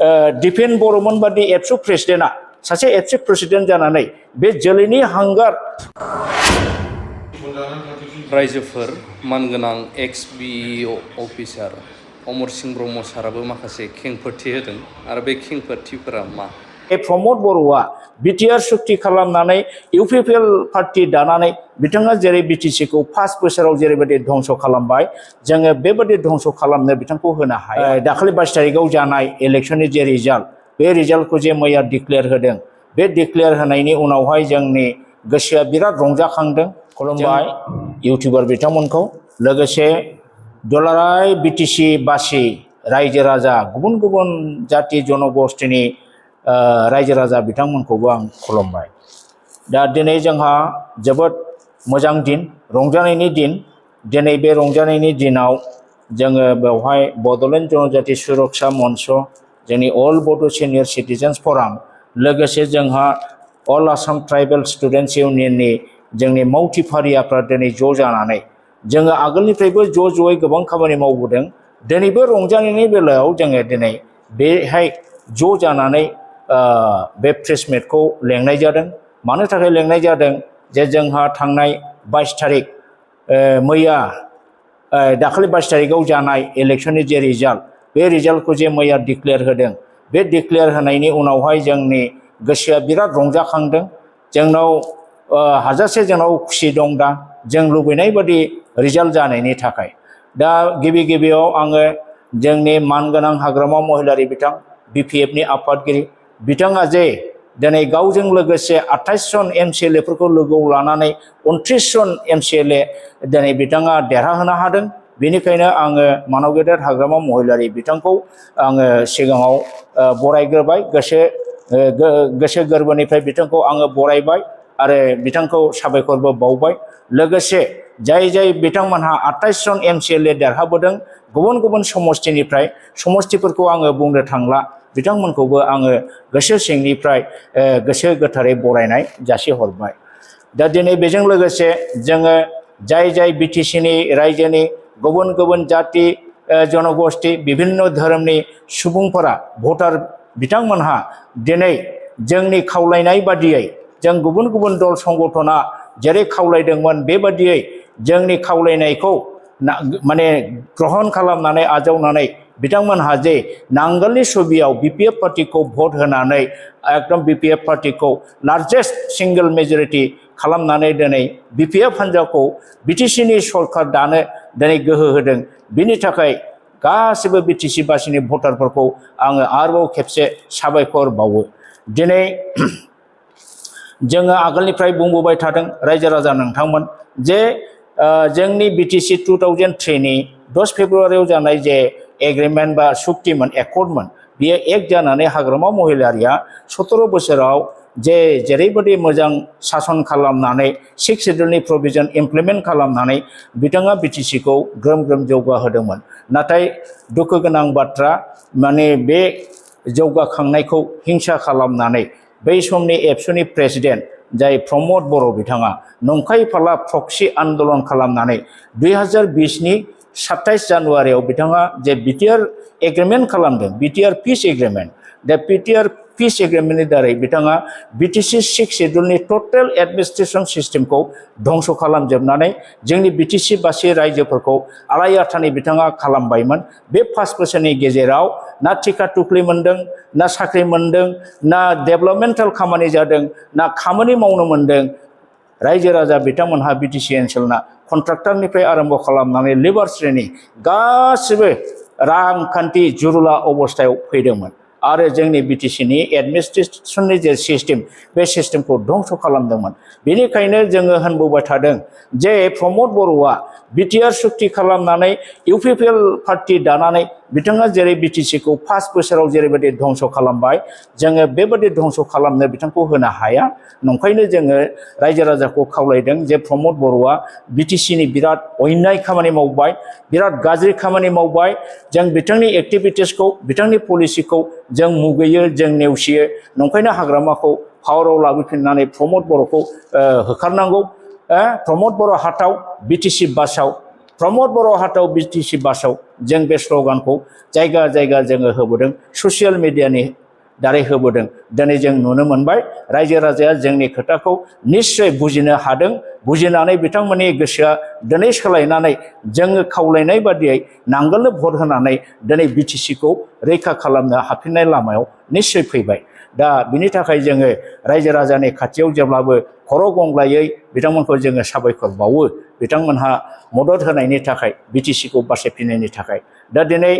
दिपेन बर'मोन बादि एबसु प्रेसिडेन्टआ सासे एबसु प्रेसिडेन्ट जानानै बे जोलैनि हांगार रायजोफोर मानगोनां एक्स बिइअ अफिसार अमर सिंह ब्रह्म साराबो माखासे खेंफोरथि होदों आरो बे खेंफोरथिफोरा मा? प्रमद बर'आ बिटिआर सुक्ति खालामनानै इउपिपिएल पार्टी दानानै बिथाङा जेरै बिटिसिखौ 5 बोसोराव जेरैबायदि धंस खालामबाय जोङो बेबायदि धंस खालामनो बिथांखौ होनो हाया। दाखालि 22 तारिखआव जानाय इलेक्शननि जे रिजाल्ट बे रिजाल्टखौ जे मैया डिक्लेयार होदों बे डिक्लेयार होनायनि उनावहाय जोंनि गोसोआ बिराद रंजाखांदों। खुलुमबाय इउटिउबार बिथांमोनखौ लोगोसे दुलाराय बिटिसि बासि रायजो राजा गुबुन गुबुन जाति जनगोष्ठीनि रायजो राजा बिथांमोनखौबो आं खुलुमबाय। दा दिनै जोंहा जोबोद मोजां दिन रंजानायनि दिन। दिनै बे रंजानायनि दिनाव जोङो बेवहाय बड'लेण्ड जनजाति सुरक्षा मन्च जोंनि अल बड' सिनियर सिटिजेन्स फराम लोगोसे जोंहा अल आसाम ट्राइबेल स्टुडेन्ट्स इउनियननि जोंनि मावथिफारियाफ्रा दिनै ज' जानानै जोङो आगोलनिफ्रायबो ज'यै गोबां खामानि मावबोदों। दिनैबो रंजानायनि बेलायाव जोङो दिनै बेहाय ज' जानानै बे प्रेस मिटखौ लेंनाय जादों। मानो थाखाय लेंनाय जादों जे जोंहा थांनाय 22 तारिख मैया दाखालि 22 तारिखआव जानाय इलेक्शननि जे रिजाल्ट बे रिजाल्टखौ जे मैया डिक्लेयार होदों बे डिक्लेयार होनायनि उनावहाय जोंनि गोसोआ बिराद रंजाखांदों। जोंनाव हाजासे जोंनाव खुसि दं। दा जों लुबैनाय बादि रिजाल्ट जानायनि थाखाय दा गिबियाव आङो जोंनि मानगोनां हाग्रामा महिलारि बिथां बिपिएफनि आफादगिरि बिथाङा जे दिनै गावजों लोगोसे 28 जन एमसिएलएफोरखौ लोगोआव लानानै 29 जन एमसिएलए दिनै बिथाङा देरहाहोनो हादों। बेनिखायनो आङो मानव गेदेर हाग्रामा महिलारि बिथांखौ आङो सिगाङाव बरायग्रोबाय। गोसो गोरबोनिफ्राय बिथांखौ आङो बरायबाय आरो बिथांखौ साबायखरबो बावबाय। लोगोसे जाय बिथांमोनहा 28 जन एमसिएलए देरहाबोदों गुबुन गुबुन समष्टिनिफ्राय समष्टिफोरखौ आङो बुंनो थांला बिथांमोनखौबो आङो गोसो सिंनिफ्राय गोसो गोथारै बरायनाय जासिहरबाय। दा दिनै बेजों लोगोसे जोङो जाय बिटिसिनि रायजोनि गुबुन गुबुन जाति जनगोष्ठी विभिन्न धोरोमनि सुबुंफोरा भटार बिथांमोनहा दिनै जोंनि खावलायनाय बादियै जों गुबुन गुबुन दल संगठना जेरै खावलायदोंमोन बेबादियै जोंनि खावलायनायखौ माने ग्रहण खालामनानै आजावनानै बिथांमोनहा जे नांगोलनि सुबियाव बिपिएफ पार्टीखौ भट होनानै एकदम बिपिएफ पार्टीखौ लार्जेस्ट सिंगल मेजरिटी खालामनानै दिनै बिपिएफ हान्जाखौ बिटिसिनि सरकार दानो दिनै गोहो होदों। बिनि थाखाय गासिबो बिटिसि बासिनि भटारफोरखौ आङो आरोबाव खेबसे साबायखर बावो। दिनै जोङो आगोलनिफ्राय बुंबोबाय थादों रायजो राजा नोंथांमोन जे जोंनि बिटिसि 2003नि 10 फेब्रुवारियाव जानाय जे एग्रिमेन्ट बा सुक्तिमोन एकर्डमोन बियो एक जानानै हाग्रामा महिलारिया 17 बोसोराव जेरैबायदि मोजां सासन खालामनानै 6 शेड्युलनि प्रभिजन इमप्लिमेन्ट खालामनानै बिथाङा बिटिसिखौ ग्रोम ग्रोम जौगाहोदोंमोन। नाथाय दुखु गोनां बाथ्रा माने बे जौगाखांनायखौ हिंसा खालामनानै बै समनि एबसुनि प्रेसिडेन्ट जाय प्रमद बर' बिथाङा नंखाय फाला प्रक्सि आन्दलन खालामनानै 2020नि 27 जानुवारियाव बिथाङा जे बिटिआर एग्रिमेन्ट खालामदों बिटिआर पिस एग्रिमेन्ट दा बिटिआर पिस एग्रिमेन्टनि दारै बिथाङा बिटिसि 6 शेड्युलनि टटेल एडमिनिस्ट्रेसन सिस्टेमखौ धंस खालामजोबनानै जोंनि बिटिसि बासि रायजोफोरखौ आलाय आथानि बिथाङा खालामबायमोन। बे 5 बोसोरनि गेजेराव ना टिका टुक्लि मोन्दों ना साख्रि मोन्दों ना डेभेलपमेन्टेल खामानि जादों ना खामानि मावनो मोन्दों। रायजो राजा बिथांमोनहा बिटिसि ओनसोलना कन्ट्राक्टरनिफ्राय आरम्भ खालामनानै लेबार श्रेणी गासिबो रांखान्थि जुरुला अबस्थायाव फैदोंमोन आरो जोंनि बिटिसिनि एडमिनिस्ट्रेसननि जे सिस्टेम बे सिस्टेमखौ धंस खालामदोंमोन। बेनिखायनो जोङो होनबोबाय थादों जे प्रमद बर'आ बिटिआर सुक्ति खालामनानै इउपिपिएल पार्टी दानानै बिथाङा जेरै बिटिसिखौ 5 बोसोराव जेरैबायदि धंस खालामबाय जोङो बेबायदि धंस खालामनो बिथांखौ होनो हाया। नंखायनो जोङो रायजो राजाखौ खावलायदों जे प्रमद बर'आ बिटिसिनि बिराद अन्याय खामानि मावबाय बिराद गाज्रि खामानि मावबाय। जों बिथांनि एक्टिभिटिसखौ बिथांनि पलिसिखौ जों मुगैयो जों नेवसियो। नंखायनो हाग्रामाखौ पावाराव लाबोफिननानै प्रमद बर'खौ होखारनांगौ। प्रमद बर' हाटआव बिटिसि बासाव प्रमद बर' हाथाव बिटिसि बासाव जों बे स्ल'गानखौ जायगा जायगा जोङो होबोदों ससियेल मिडियानि दारै होबोदों दिनै जों नुनो मोनबाय रायजो राजाया जोंनि खोथाखौ निश्चय बुजिनो हादों बुजिनानै बिथांमोननि गोसोआ दिनै सोलायनानै जोङो खावलायनाय बादियै नांगोलनो भट होनानै दिनै बिटिसिखौ रैखा खालामनो हाफिननाय लामायाव निश्चय फैबाय दा बिनि थाखाय जोङो रायजो राजानि खाथियाव जेब्लाबो खर' गंग्लायै बिथांमोनखौ जोङो साबायखर बावो बिथांमोनहा मदद होनायनि थाखाय बिटिसिखौ बासायफिननायनि थाखाय दा दिनै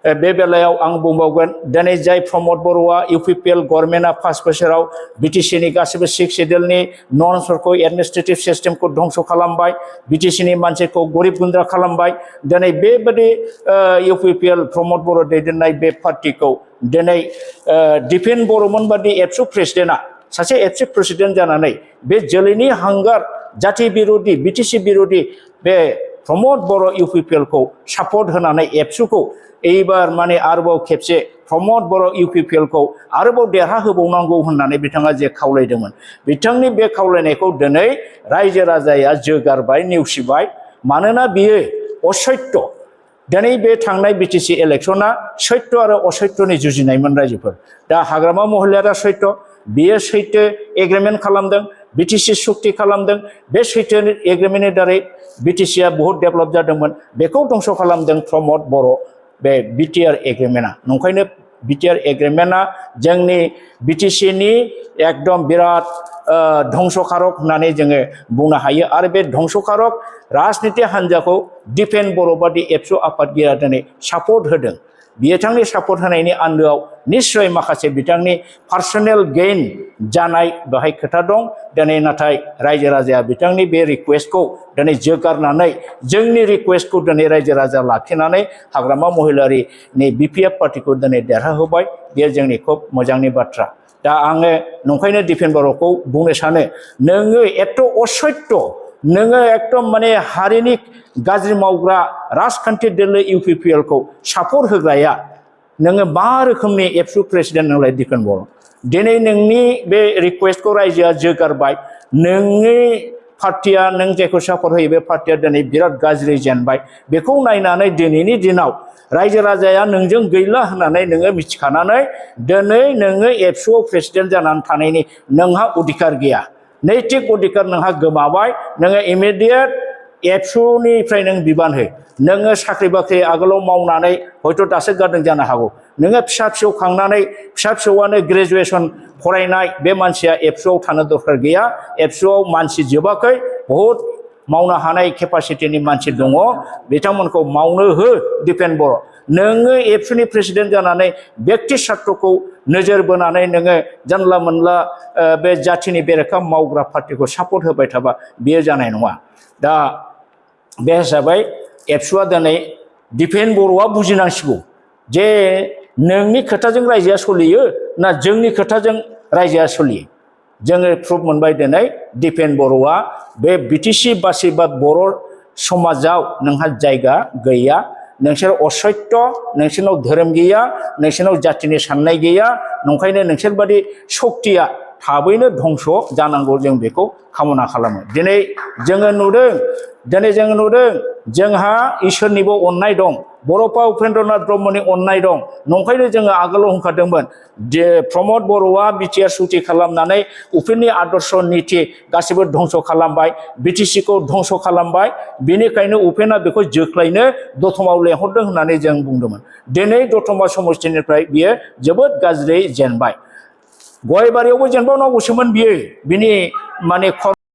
बे बेलायाव आं बुंबावगोन दिनै जाय प्रमद बर'आ इउपिपिएल गभर्नमेन्टआ 5 बोसोराव बिटिसिनि गासैबो 6 शेड्युलनि नर्म्सफोरखौ एडमिनिस्ट्रेटिभ सिस्टेमखौ धंस खालामबाय बिटिसिनि मानसिखौ गरिब गुन्द्रा खालामबाय दिनै बेबादि इउपिपिएल प्रमद बर' दैदेननाय बे पार्टिखौ दिनै दिपेन बर'मोन बादि एबसु प्रेसिडेन्टआ सासे एबसु प्रेसिडेन्ट जानानै बे जोलैनि हांगार जाथि बिरोधि बिटिसि बिरोधि बे प्रमद बर' इउपिपिएलखौ सापर्ट होनानै एबसुखौ एबार माने आरोबाव खेबसे प्रमद बर' इउपिपिएलखौ आरोबाव देरहा होबावनांगौ होननानै बिथाङा जे खावलायदोंमोन बिथांनि बे खावलायनायखौ दिनै रायजो राजाया जोगारबाय नेवसिबाय मानोना बियो असत्य दिनै बे थांनाय बिटिसि इलेक्शना सत्य आरो असत्यनि जुजिनायमोन रायजोफोर दा हाग्रामा महिलारिया सत्य बियो सैथो एग्रिमेन्ट खालामदों बिटिसि सुक्ति खालामदों बे सैथो एग्रिमेन्टनि दारै बिटिसिआ बहुत डेभेलप जादोंमोन बेखौ धंस खालामदों प्रमद बर' बे बिटिआर एग्रिमेन्टआ नंखायनो बिटिआर एग्रिमेन्टआ जोंनि बिटिसिनि एकदम बिराद धंसकारक होननानै जोङो बुंनो हायो आरो बे धंसकारक राजनिति हान्जाखौ दिपेन बर' बादि एबसु आफादगिरिया दिनै सापर्ट होदों बिथांनि सापर्ट होनायनि आन्दोआव निश्चय माखासे बिथांनि पार्सनेल गेइन जानाय बेहाय खोथा दं दिनै नाथाय रायजो राजाया बिथांनि बे रिक्वेस्टखौ दिनै जोगारनानै जोंनि रिक्वेस्टखौ दिनै रायजो राजा लाखिनानै हाग्रामा महिलारिनि बिपिएफ पार्टिखौ दिनै देरहाहोबाय बेयो जोंनि खोब मोजांनि बाथ्रा दा आङो नंखायनो दिपेन बर'खौ बुंनो सानो नोङो एथ' असत्य नोङो एकदम माने हारिनि गाज्रि मावग्रा राजखान्थि दोलो इउपिपिएलखौ सापर्ट होग्राया नोङो मा रोखोमनि एबसु प्रेसिडेन्ट नोंलाय दिपेन बर' दिनै नोंनि बे रिक्वेस्टखौ रायजोआ जोगारबाय नोंनि पार्टिया नों जायखौ सापर्ट होयो बे पार्टिया दिनै बिराद गाज्रि जेनबाय बेखौ नायनानै दिनैनि दिनाव रायजो राजाया नोंजों गैला होननानै नोङो मिथिखानानै दिनै नोङो एबसुआव प्रेसिडेन्ट जानानै थानायनि नोंहा अधिकार गैया नैतिक अधिकार नोंहा गोमाबाय नोङो इमिडियेट एबसुनिफ्राय नों बिबान हो नोङो साख्रि बाख्रि आगोलाव मावनानै हयथ' दासो गारदों जानो हागौ नोङो फिसा फिसौ खांनानै फिसा फिसौआनो ग्रेजुवेसन फरायनाय बे मानसिया एबसुआव थानो दरकार गैया एबसुआव मानसि जोबाखै बहुद मावनो हानाय केपासिटिनि मानसि दङ बिथांमोनखौ मावनो हो दिपेन बर' नोङो एबसुनि प्रेसिडेन्ट जानानै व्यक्ति स्वार्थखौ नोजोर बोनानै नोङो जानला मोनला बे जाथिनि बेरेखा मावग्रा पार्टिखौ सापर्ट होबाय थाबा बियो जानाय नङा दा बे हिसाबै एबसुआ दिनै दिपेन बर'आ बुजिनांसिगौ जे नोंनि खोथाजों रायजोआ सोलियो ना जोंनि खोथाजों रायजोआ सोलियो जोङो प्रुफ मोनबाय दिनै दिपेन बर'आ बे बिटिसि बासि बा बर' समाजाव नोंहा जायगा गैया नोंसोर असत्य नोंसोरनाव धोरोम गैया नोंसोरनाव जातिनि साननाय गैया नंखायनो नोंसोरबादि शक्तिया थाबैनो धंस जानांगौ जों बेखौ कामना खालामो दिनै जोङो नुदों जोंहा इसोरनिबो अननाय दं बर'फा उपेन्द्रनाथ ब्रह्मनि अननाय दं नंखायनो जोङो आगोलाव होनखादोंमोन जे प्रमद बर'आ बिटिआर सुक्ति खालामनानै उपेननि आदर्श निति गासिबो धंस खालामबाय बिटिसिखौ धंस खालामबाय बेनिखायनो उपेना बेखौ जोख्लायनो दतमायाव लेंहरदों होननानै जों बुंदोंमोन दिनै दतमा समष्टिनिफ्राय बियो जोबोद गाज्रि जेनबाय गयबारियावबो जेनबावनांगौसोमोन बियो बिनि माने